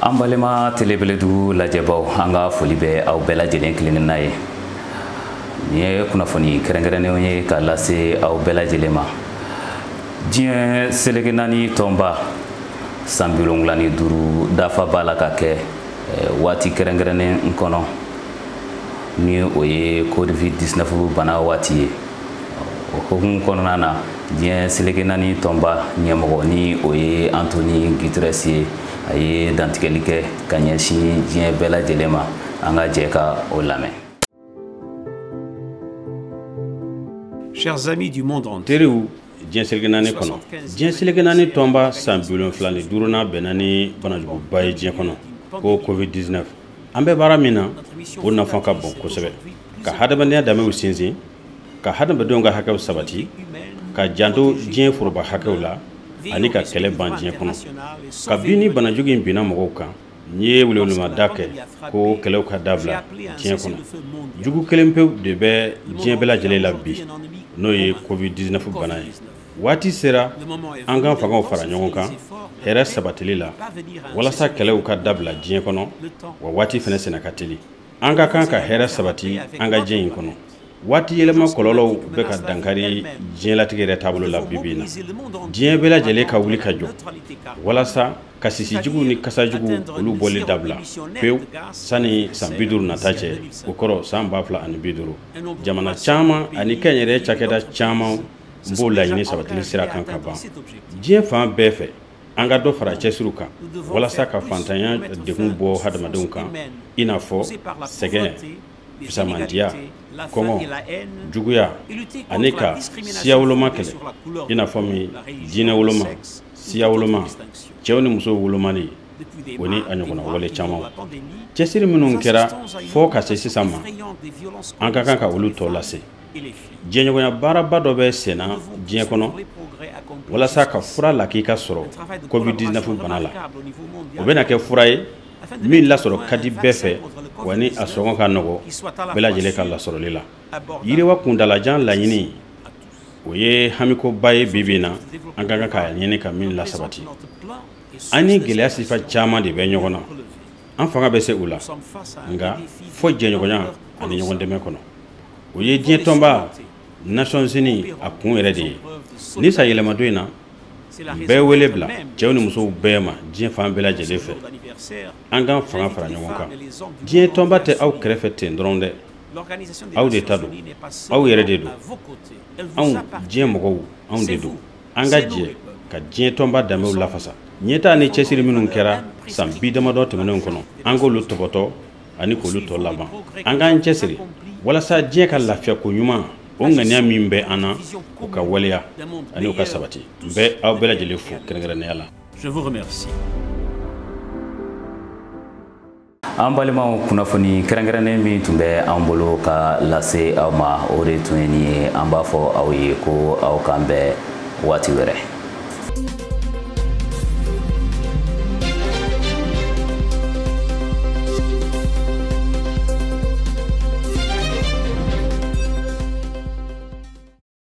Ambalema telebeledu lajɛbaw an ka foli bɛ aw bɛɛ lajɛlen kelen na ye. Ni ye kunnafoni kɛrɛnkɛrɛnnenw ye ka lase aw bɛɛ lajɛlen ma. Diɲɛ seleke naani tɔnba san 75 dafa b'a la ka kɛ waati kɛrɛnkɛrɛnnen kɔnɔ ni o ye Covid-19 bana waati ye. O hukumu kɔnɔna na diɲɛ seleke naani tɔnba ɲɛmɔgɔ ni o ye Anthony Guterres ye. A ye dantigɛli kɛ ka ɲɛsin diɲɛ bɛɛ lajɛlen ma. An ka jɛ ka o lamɛn. Chers amis du monde entier. Teriw diɲɛ seleke naani kɔnɔ. Diɲɛ seleke naani tɔnba san 75 bɛnna ni banajuguba ye diɲɛ kɔnɔ ko Covid-19. An bɛ baara min na o nafa ka bon kosɛbɛ. Ka hadamadenya danbew sinsin, ka hadamadenw ka hakɛw sabati, ka janto diɲɛ foroba hakɛw la, ani ka kɛlɛ ban diɲɛ kɔnɔ. Kabini banajugu in binna mɔgɔw kan, n'i ye welewelema kɛ ko kɛlɛw ka dabila diɲɛ kɔnɔ. Jugu kelen pewu de bɛ diɲɛ bɛɛ lajɛlen la bi, n'o ye Covid-19 bana ye. Waati sera an ka fangaw fara ɲɔgɔn kan hɛrɛ sabatili la walasa kɛlɛw ka dabila diɲɛ kɔnɔ, wa waati fɛnɛ sɛnɛ ka teli. An ka kan ka hɛrɛ sabati an ka diɲɛ in kɔnɔ. Waati yɛlɛma kɔlɔlɔw bɛ ka dankari diɲɛlatigɛ yɛrɛ taabolo la bi na. Diɲɛ bɛɛ lajɛlen ka wuli ka jɔ walasa ka sisijugu ni kasajugu olu bɔli dabila pewu sani san 50 nata cɛ, o kɔrɔ san 2050. Jamana caman ani kɛnyɛrɛye cakɛda caman b'o laɲini sabatili sira kan ka ban. Diɲɛ fan bɛɛ fɛ an ka dɔ fara cɛsiriw kan walasa ka fantanya degun bɔ hadamadenw kan, i n'a fɔ sɛgɛn, fisamandiya, kɔngɔ, juguya, ani ka siya woloma kɛlɛ, i n'a fɔ min diinɛ woloma, siya woloma, cɛw ni musow wolomani, o ni a ɲɔgɔnna wale caman. Cɛsiri minnu kɛra fɔ ka se sisan ma, an ka kan ka olu tɔ lase. Diɲɛɲɔgɔnya baaraba dɔ bɛ senna diɲɛ kɔnɔ walasa ka fura lakika sɔrɔ Covid-19 bana la. O bɛna kɛ fura ye min lasɔrɔ ka di bɛɛ fɛ, wa ni a sɔngɔ ka nɔgɔ bɛɛ lajɛlen ka lasɔrɔli la. Yiriwa kuntalajan laɲini o ye hamikoba ye bi na, an ka kan ka ɲini ka min lasabati. An ni gɛlɛya sifa caman de bɛ ɲɔgɔn na, an fanga bɛ se u la, nka fɔ jɛɲɔgɔnya ani ɲɔgɔn dɛmɛ kɔnɔ. O ye diɲɛ tɔnba Nations Unies a kun yɛrɛ de ye. Ni sa yɛlɛmadon in na bɛɛ wele bila cɛw ni musow bɛɛ ma diɲɛ fan bɛɛ lajɛlen fɛ. An ka fanga fara ɲɔgɔn kan. Diɲɛ tɔnba tɛ aw kɛrɛfɛ ten dɔrɔn dɛ. Aw de ta don, aw yɛrɛ de don. Anw diɲɛ mɔgɔw, anw de don. An ka jɛ ka diɲɛ tɔnba danbew lafasa. Ɲɛtaa ni cɛsiri minnu kɛra san 20 damadɔ tɛmɛnenw kɔnɔ, an k'olu tɔbɔtɔ ani k'olu tɔ laban. An k'an cɛsiri walasa diɲɛ ka lafiya ko ɲuman, o ŋaniya min bɛ an na, o ka waleya ani o ka sabati. N bɛ aw bɛɛ lajɛlen fo kɛrɛnkɛrɛnnenya la. Je vous remercie. An balimaw, kunnafoni kɛrɛnkɛrɛnnen min tun bɛ an bolo ka lase aw ma, o de tun ye nin ye. An b'a fɔ aw ye ko aw k'an bɛn waati wɛrɛ.